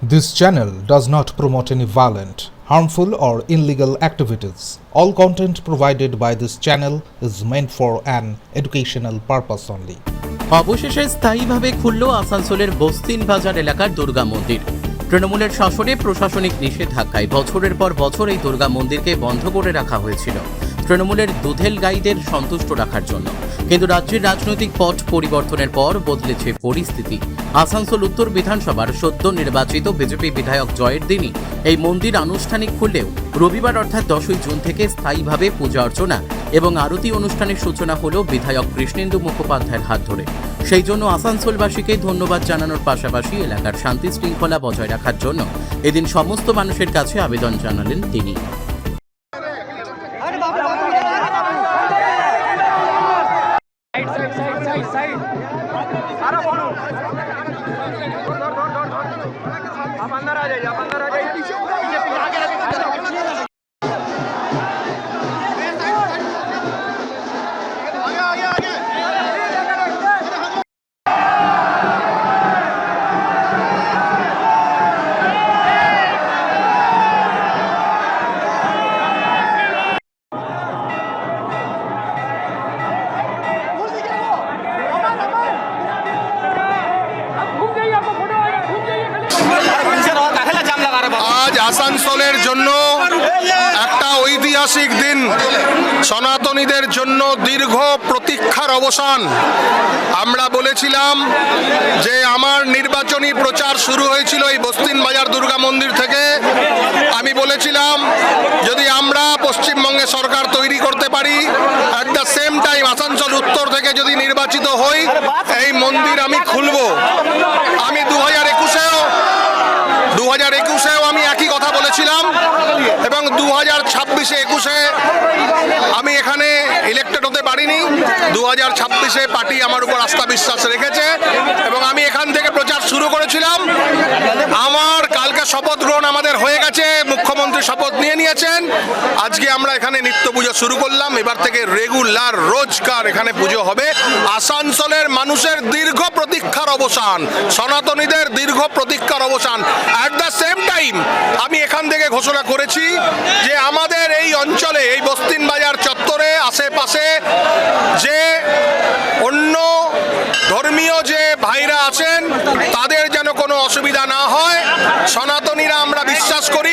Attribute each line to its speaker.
Speaker 1: This channel does not promote any violent, harmful, or illegal activities. All content provided by this channel is meant for an educational purpose only.
Speaker 2: অবশেষে স্থায়ীভাবে খুলল আসানসোলের বস্তিন বাজার এলাকার দুর্গা মন্দির। তৃণমূলের শাসনে প্রশাসনিক নিষেধাজ্ঞায় বছরের পর বছর এই দুর্গা মন্দিরকে বন্ধ করে রাখা হয়েছিল তৃণমূলের দুধেল গাইদের সন্তুষ্ট রাখার জন্য। কিন্তু রাজ্যের রাজনৈতিক পট পরিবর্তনের পর বদলেছে পরিস্থিতি। আসানসোল উত্তর বিধানসভার সদ্য নির্বাচিত বিজেপি বিধায়ক জয়ের দিনই এই মন্দির আনুষ্ঠানিক খুললেও রবিবার অর্থাৎ 10ই জুন থেকে স্থায়ীভাবে পূজা অর্চনা এবং আরতি অনুষ্ঠানের সূচনা হল বিধায়ক কৃষ্ণেন্দু মুখোপাধ্যায়ের হাত ধরে। সেই জন্য আসানসোলবাসীকে ধন্যবাদ জানানোর পাশাপাশি এলাকার শান্তি শৃঙ্খলা বজায় রাখার জন্য এদিন সমস্ত মানুষের কাছে আবেদন জানালেন তিনি।
Speaker 3: आप अंदर आ जाइए, आप अंदर आ जाइए। पीछे आगे लगे
Speaker 4: আজ আসানসোলের জন্য একটা ঐতিহাসিক দিন, সনাতনীদের জন্য দীর্ঘ প্রতীক্ষার অবসান। আমরা বলেছিলাম যে আমার নির্বাচনী প্রচার শুরু হয়েছিল এই বস্তিন বাজার দুর্গা মন্দির থেকে। আমি বলেছিলাম যদি আমরা পশ্চিমবঙ্গে সরকার তৈরি করতে পারি, at the same time Asansol উত্তর থেকে যদি নির্বাচিত হই, এই মন্দির আমি খুলব। আমি 2021-এও আমি একই কথা বলেছিলাম এবং 2026-21-এ আমি এখানে ইলেক্টেড হতে পারিনি। 2026-এ পার্টি আমার উপর আস্থা বিশ্বাস রেখেছে এবং আমি এখান থেকে প্রচার শুরু করেছিলাম। আমার কালকে শপথ গ্রহণ আমাদের হয়ে গেছে, মুখ্যমন্ত্রী শপথ নিয়েছেন। আজকে আমরা এখানে নিত্য পুজো শুরু করলাম। এবার থেকে রেগুলার রোজকার এখানে পুজো হবে। আসানসোলের মানুষের দীর্ঘ প্রতীক্ষার অবসান, সনাতনীদের দীর্ঘ প্রতীক্ষার অবসান। অ্যাট দ্য সেম টাইম আমি এখান থেকে ঘোষণা করেছি যে আমাদের এই অঞ্চলে, এই বস্তিন বাজার চত্বরে আশেপাশে যে অন্য ধর্মীয় যে ভাইরা আছেন তাদের যেন কোনো অসুবিধা না হয়। সনাতনীরা আমরা বিশ্বাস করি